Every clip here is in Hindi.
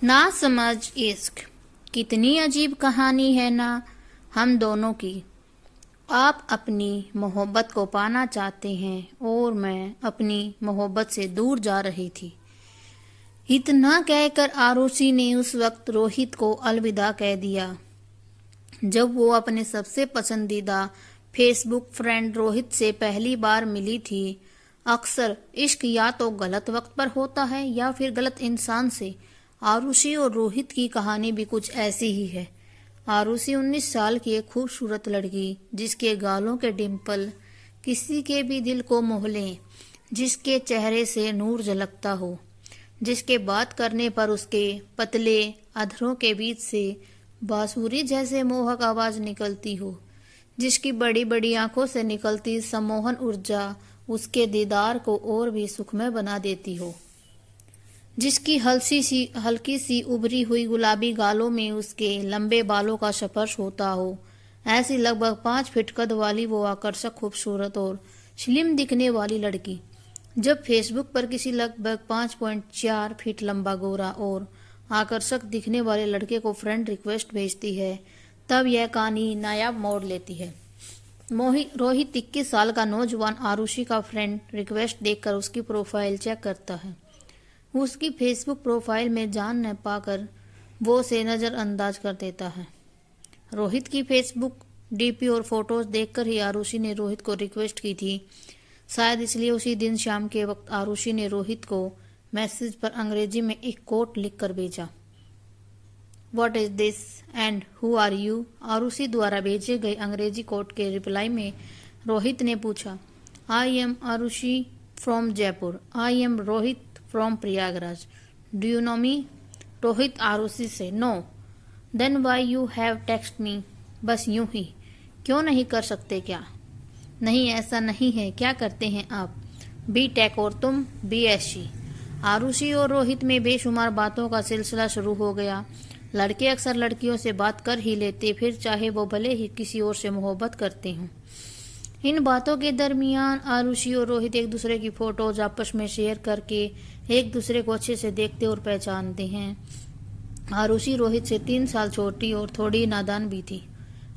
ना समझ इश्क कितनी अजीब कहानी है ना हम दोनों की। आप अपनी मोहब्बत को पाना चाहते हैं और मैं अपनी मोहब्बत से दूर जा रही थी। इतना कहकर आरुषि ने उस वक्त रोहित को अलविदा कह दिया जब वो अपने सबसे पसंदीदा फेसबुक फ्रेंड रोहित से पहली बार मिली थी। अक्सर इश्क या तो गलत वक्त पर होता है या फिर गलत इंसान से। आरुषि और रोहित की कहानी भी कुछ ऐसी ही है। आरुषि 19 साल की एक खूबसूरत लड़की जिसके गालों के डिम्पल किसी के भी दिल को मोह लें, जिसके चेहरे से नूर झलकता हो, जिसके बात करने पर उसके पतले अधरों के बीच से बांसुरी जैसे मोहक आवाज निकलती हो, जिसकी बड़ी बड़ी आंखों से निकलती सम्मोहन ऊर्जा उसके दीदार को और भी सुखमय बना देती हो, जिसकी हल्की सी उभरी हुई गुलाबी गालों में उसके लंबे बालों का स्पर्श होता हो। ऐसी लगभग 5 फीट कद वाली वो आकर्षक, खूबसूरत और स्लिम दिखने वाली लड़की जब फेसबुक पर किसी लगभग 5.4 फीट लंबा, गोरा और आकर्षक दिखने वाले लड़के को फ्रेंड रिक्वेस्ट भेजती है, तब यह कहानी नायाब मोड़ लेती है। रोहित 21 साल का नौजवान आरुषि का फ्रेंड रिक्वेस्ट देखकर उसकी प्रोफाइल चेक करता है। उसकी फेसबुक प्रोफाइल में जान न पाकर वो उसे नज़रअंदाज कर देता है। रोहित की फेसबुक डीपी और फोटोज देखकर ही आरुषि ने रोहित को रिक्वेस्ट की थी। शायद इसलिए उसी दिन शाम के वक्त आरुषि ने रोहित को मैसेज पर अंग्रेजी में एक कोट लिखकर भेजा। What is this and who are you? Arushi द्वारा भेजे गए अंग्रेजी कोट के रिप्लाई में रोहित ने पूछा, I am Arushi from Jaipur. I am Rohit from Prayagraj. Do you know me? Rohit Arushi से, no. Then why you have text me? बस यूं ही। क्यों नहीं कर सकते क्या? नहीं, ऐसा नहीं है। क्या करते हैं आप? B.Tech और तुम? BSc। आरुषि और रोहित में बेशुमार बातों का सिलसिला शुरू हो गया। लड़के अक्सर लड़कियों से बात कर ही लेते, फिर चाहे वो भले ही किसी और से मोहब्बत करते हों। इन बातों के दरमियान आरुषि और रोहित एक दूसरे की फोटोज आपस में शेयर करके एक दूसरे को अच्छे से देखते और पहचानते हैं। आरुषि रोहित से 3 साल छोटी और थोड़ी नादान भी थी।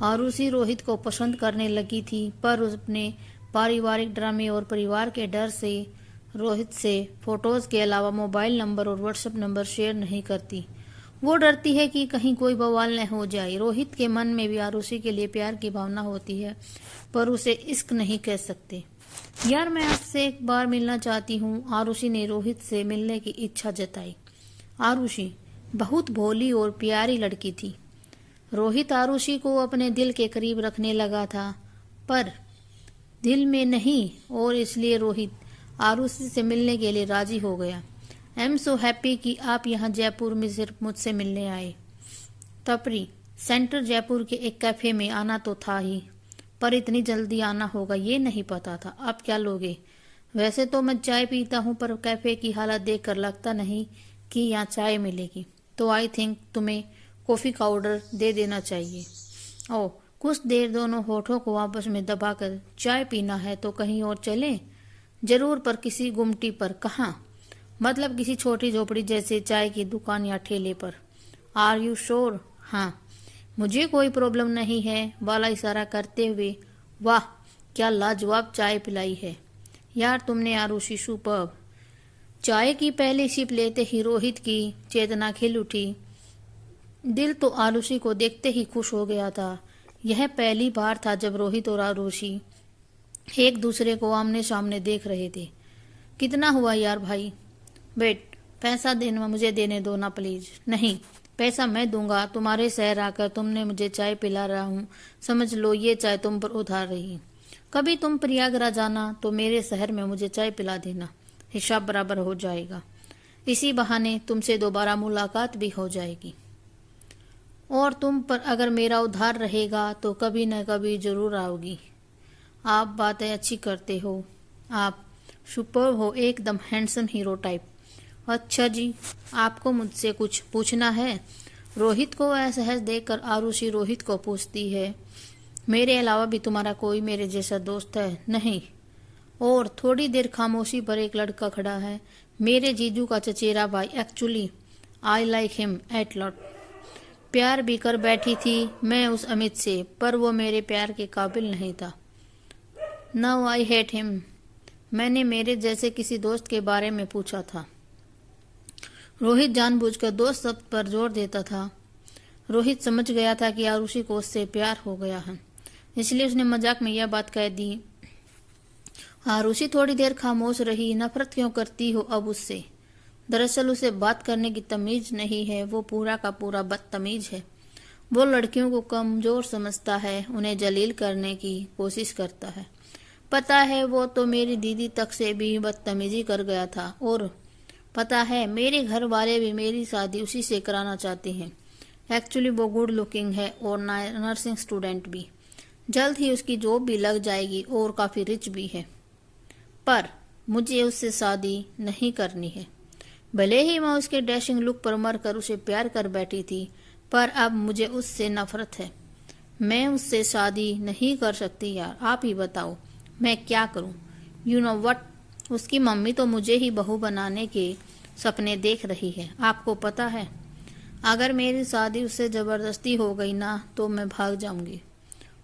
आरुषि रोहित को पसंद करने लगी थी, पर अपने पारिवारिक ड्रामे और परिवार के डर से रोहित से फोटोज के अलावा मोबाइल नंबर और व्हाट्सएप नंबर शेयर नहीं करती। वो डरती है कि कहीं कोई बवाल न हो जाए। रोहित के मन में भी आरुषि के लिए प्यार की भावना होती है, पर उसे इश्क नहीं कह सकते। यार, मैं आपसे एक बार मिलना चाहती हूँ। आरुषि ने रोहित से मिलने की इच्छा जताई। आरुषि बहुत भोली और प्यारी लड़की थी। रोहित आरुषि को अपने दिल के करीब रखने लगा था, पर दिल में नहीं, और इसलिए रोहित आरुषि से मिलने के लिए राजी हो गया। आई एम सो हैप्पी कि आप यहाँ जयपुर में सिर्फ मुझसे मिलने आए। तपरी सेंटर जयपुर के एक कैफे में आना तो था ही, पर इतनी जल्दी आना होगा ये नहीं पता था। आप क्या लोगे? वैसे तो मैं चाय पीता हूँ, पर कैफे की हालत देखकर लगता नहीं कि यहाँ चाय मिलेगी, तो आई थिंक तुम्हें कॉफ़ी का ऑर्डर दे देना चाहिए। ओह, कुछ देर दोनों होठों को आपस में दबाकर चाय पीना है तो कहीं और चलें? जरूर, पर किसी गुमटी पर। कहाँ? मतलब किसी छोटी झोपड़ी जैसे चाय की दुकान या ठेले पर। Are you sure? हाँ, मुझे कोई प्रॉब्लम नहीं है, वाला इशारा करते हुए। वाह, क्या लाजवाब चाय पिलाई है यार तुमने आरुषि, सुपर्ब। चाय की पहली सिप लेते ही रोहित की चेतना खिल उठी। दिल तो आरुषि को देखते ही खुश हो गया था। यह पहली बार था जब रोहित और आरुषि एक दूसरे को आमने सामने देख रहे थे। कितना हुआ यार भाई? वेट, पैसा देना मुझे देने दो ना प्लीज। नहीं, पैसा मैं दूंगा। तुम्हारे शहर आकर तुमने मुझे चाय पिला रहा हूँ, समझ लो ये चाय तुम पर उधार रही। कभी तुम प्रयागराज आना तो मेरे शहर में मुझे चाय पिला देना, हिसाब बराबर हो जाएगा। इसी बहाने तुमसे दोबारा मुलाकात भी हो जाएगी, और तुम पर अगर मेरा उधार रहेगा तो कभी न कभी जरूर आओगी। आप बातें अच्छी करते हो। आप सुपर हो, एकदम हैंडसम हीरो टाइप। अच्छा जी, आपको मुझसे कुछ पूछना है? रोहित को असहज देखकर आरुषि रोहित को पूछती है, मेरे अलावा भी तुम्हारा कोई मेरे जैसा दोस्त है? नहीं। और थोड़ी देर खामोशी पर एक लड़का खड़ा है। मेरे जीजू का चचेरा भाई। Actually I like him at lot. प्यार भी कर बैठी थी मैं उस अमित से, पर वो मेरे प्यार के काबिल नहीं था। Now I hate him. मैंने मेरे जैसे किसी दोस्त के बारे में पूछा था। रोहित जानबूझकर दोस्त शब्द पर जोर देता था। रोहित समझ गया था कि आरुषि को उससे प्यार हो गया है, इसलिए उसने मजाक में यह बात कह दी। आरुषि थोड़ी देर खामोश रही। नफरत क्यों करती हो अब उससे? दरअसल उसे बात करने की तमीज नहीं है, वो पूरा का पूरा बदतमीज है। वो लड़कियों को कमजोर समझता है, उन्हें जलील करने की कोशिश करता है। पता है, वो तो मेरी दीदी तक से भी बदतमीजी कर गया था। और पता है, मेरे घर वाले भी मेरी शादी उसी से कराना चाहते हैं। एक्चुअली वो गुड लुकिंग है और नर्सिंग स्टूडेंट भी। जल्द ही उसकी जॉब भी लग जाएगी और काफ़ी रिच भी है। पर मुझे उससे शादी नहीं करनी है। भले ही मैं उसके डैशिंग लुक पर मरकर उसे प्यार कर बैठी थी, पर अब मुझे उससे नफरत है। मैं उससे शादी नहीं कर सकती यार, आप ही बताओ मैं क्या करूं? यू नो व्हाट, उसकी मम्मी तो मुझे ही बहू बनाने के सपने देख रही है। आपको पता है, अगर मेरी शादी उससे जबरदस्ती हो गई ना तो मैं भाग जाऊंगी।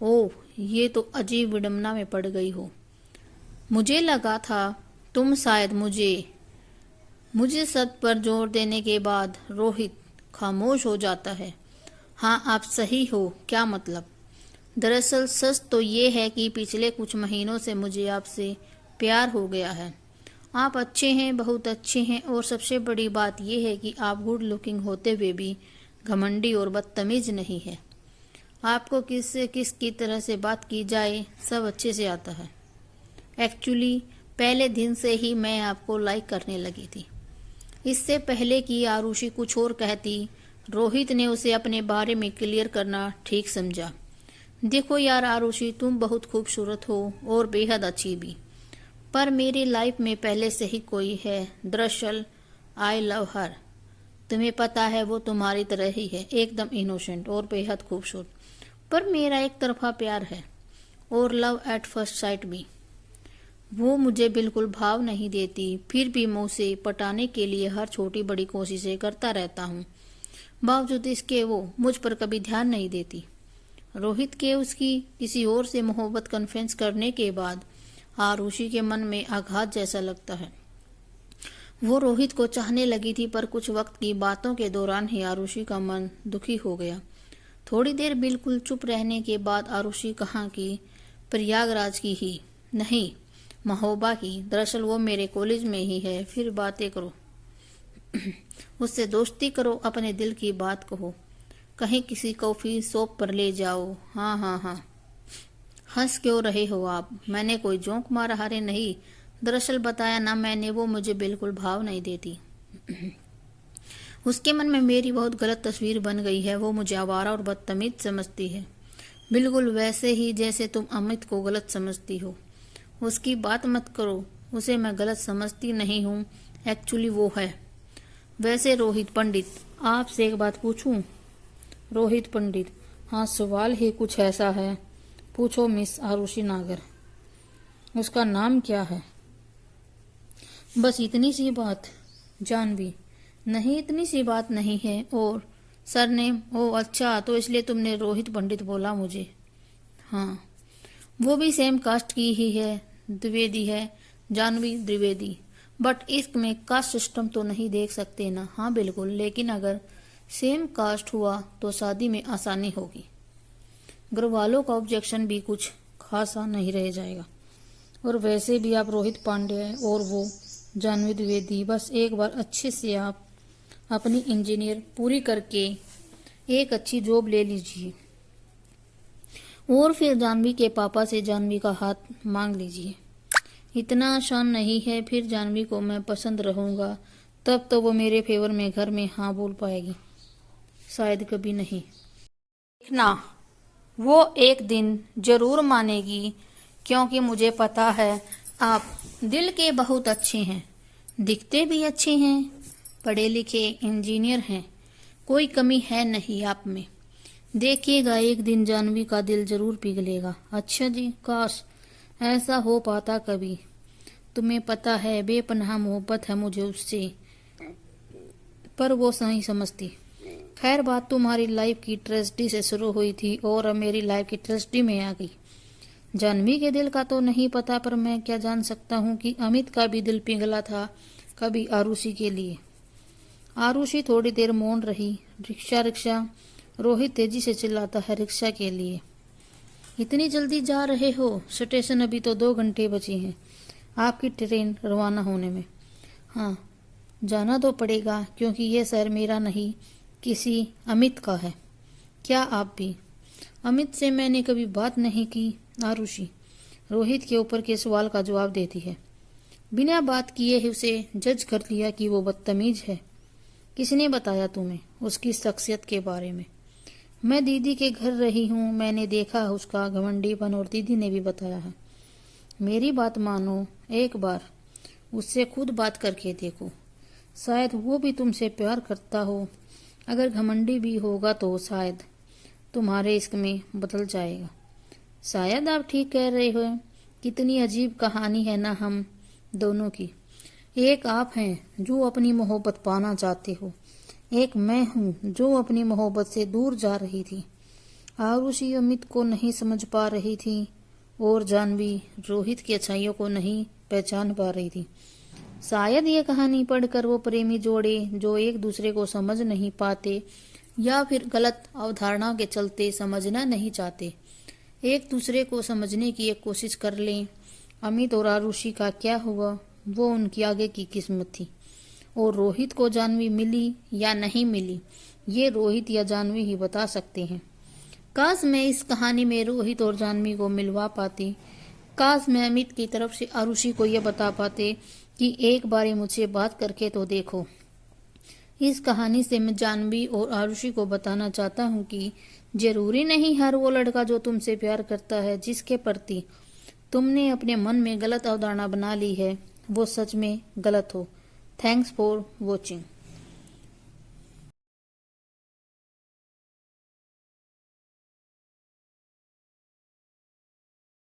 ओह, ये तो अजीब विडंबना में पड़ गई हो। मुझे लगा था तुम शायद मुझे सत्य पर जोर देने के बाद रोहित खामोश हो जाता है। हाँ, आप सही हो। क्या मतलब? दरअसल सच तो ये है कि पिछले कुछ महीनों से मुझे आपसे प्यार हो गया है। आप अच्छे हैं, बहुत अच्छे हैं, और सबसे बड़ी बात यह है कि आप गुड लुकिंग होते हुए भी घमंडी और बदतमीज नहीं है। आपको किससे किस की तरह से बात की जाए सब अच्छे से आता है। एक्चुअली पहले दिन से ही मैं आपको लाइक करने लगी थी। इससे पहले कि आरुषि कुछ और कहती, रोहित ने उसे अपने बारे में क्लियर करना ठीक समझा। देखो यार आरुषि, तुम बहुत खूबसूरत हो और बेहद अच्छी भी, पर मेरी लाइफ में पहले से ही कोई है। दरअसल आई लव हर। तुम्हें पता है, वो तुम्हारी तरह ही है, एकदम इनोसेंट और बेहद खूबसूरत। पर मेरा एक तरफा प्यार है और लव एट फर्स्ट साइट भी। वो मुझे बिल्कुल भाव नहीं देती, फिर भी मैं उसे पटाने के लिए हर छोटी बड़ी कोशिशें करता रहता हूँ। बावजूद इसके वो मुझ पर कभी ध्यान नहीं देती। रोहित के उसकी किसी और से मोहब्बत कन्फेस करने के बाद आरुषि के मन में आघात जैसा लगता है। वो रोहित को चाहने लगी थी, पर कुछ वक्त की बातों के दौरान ही आरुषि का मन दुखी हो गया। थोड़ी देर बिल्कुल चुप रहने के बाद आरुषि कहा कि प्रयागराज की ही नहीं, महोबा की। दरअसल वो मेरे कॉलेज में ही है। फिर बातें करो, उससे दोस्ती करो, अपने दिल की बात कहो, कहीं किसी कॉफी शॉप पर ले जाओ। हाँ हाँ हाँ, हंस क्यों रहे हो आप? मैंने कोई जोक मारा? अरे नहीं, दरअसल बताया ना मैंने, वो मुझे बिल्कुल भाव नहीं देती। उसके मन में मेरी बहुत गलत तस्वीर बन गई है। वो मुझे आवारा और बदतमीज समझती है, बिल्कुल वैसे ही जैसे तुम अमित को गलत समझती हो। उसकी बात मत करो, उसे मैं गलत समझती नहीं हूँ, एक्चुअली वो है। वैसे रोहित पंडित, आपसे एक बात पूछूं? रोहित पंडित, हाँ, सवाल ही कुछ ऐसा है, पूछो मिस आरुषि नागर। उसका नाम क्या है? बस इतनी सी बात? जानवी, नहीं, इतनी सी बात नहीं है। और सरनेम? ओह अच्छा, तो इसलिए तुमने रोहित पंडित बोला मुझे। हाँ, वो भी सेम कास्ट की ही है, द्विवेदी है। जानवी द्विवेदी, बट इश्क में कास्ट सिस्टम तो नहीं देख सकते ना? हाँ बिल्कुल, लेकिन अगर सेम कास्ट हुआ तो शादी में आसानी होगी। घर वालों का ऑब्जेक्शन भी कुछ खासा नहीं रह जाएगा। और वैसे भी आप रोहित पांडे हैं और वो जानवी द्विवेदी। बस एक बार अच्छे से आप अपनी इंजीनियर पूरी करके एक अच्छी जॉब ले लीजिए और फिर जानवी के पापा से जानवी का हाथ मांग लीजिए। इतना आसान नहीं है। फिर जानवी को मैं पसंद रहूंगा, तब तो वो मेरे फेवर में घर में हाँ बोल पाएगी। शायद कभी नहीं। देखना, वो एक दिन जरूर मानेगी, क्योंकि मुझे पता है आप दिल के बहुत अच्छे हैं, दिखते भी अच्छे हैं, पढ़े लिखे इंजीनियर हैं, कोई कमी है नहीं आप में। देखिएगा एक दिन जानवी का दिल जरूर पिघलेगा। अच्छा जी, काश ऐसा हो पाता कभी। तुम्हें पता है बेपनाह मोहब्बत है मुझे उससे, पर वो नहीं समझती। खैर, बात तुम्हारी लाइफ की ट्रेजेडी से शुरू हुई थी और अब मेरी लाइफ की ट्रेजेडी में आ गई। जाह्नवी के दिल का तो नहीं पता, पर मैं क्या जान सकता हूँ कि अमित का भी दिल पिघला था कभी आरुषि के लिए। आरुषि थोड़ी देर मौन रही। रिक्शा रिक्शा, रोहित तेजी से चिल्लाता है रिक्शा के लिए। इतनी जल्दी जा रहे हो? स्टेशन अभी तो 2 घंटे बचे हैं आपकी ट्रेन रवाना होने में। हाँ, जाना तो पड़ेगा क्योंकि ये शहर मेरा नहीं, किसी अमित का है। क्या आप भी? अमित से मैंने कभी बात नहीं की। आरुषि रोहित के ऊपर के सवाल का जवाब देती है। बिना बात किए ही उसे जज कर लिया कि वो बदतमीज है। किसने बताया तुम्हें उसकी शख्सियत के बारे में? मैं दीदी के घर रही हूँ, मैंने देखा उसका घमंडीपन और दीदी ने भी बताया है। मेरी बात मानो, एक बार उससे खुद बात करके देखो, शायद वो भी तुमसे प्यार करता हो। अगर घमंडी भी होगा तो शायद तुम्हारे इश्क में बदल जाएगा। शायद आप ठीक कह रहे हो। कितनी अजीब कहानी है ना हम दोनों की। एक आप हैं जो अपनी मोहब्बत पाना चाहते हो, एक मैं हूँ जो अपनी मोहब्बत से दूर जा रही थी। आरुषि अमित को नहीं समझ पा रही थी और जाह्नवी रोहित की अच्छाइयों को नहीं पहचान पा रही थी। शायद ये कहानी पढ़कर वो प्रेमी जोड़े जो एक दूसरे को समझ नहीं पाते या फिर गलत अवधारणा के चलते समझना नहीं चाहते, एक दूसरे को समझने की एक कोशिश कर लें। अमित और आरुषि का क्या हुआ वो उनकी आगे की किस्मत थी, और रोहित को जाह्नवी मिली या नहीं मिली ये रोहित या जाह्नवी ही बता सकते हैं। काश मैं इस कहानी में रोहित और जाह्नवी को मिलवा पाती। काश मैं अमित की तरफ से आरुषि को यह बता पाते कि एक बार मुझसे बात करके तो देखो। इस कहानी से मैं जाह्नवी और आरुषि को बताना चाहता हूँ कि जरूरी नहीं हर वो लड़का जो तुमसे प्यार करता है, जिसके प्रति तुमने अपने मन में गलत अवधारणा बना ली है, वो सच में गलत हो। Thanks for watching.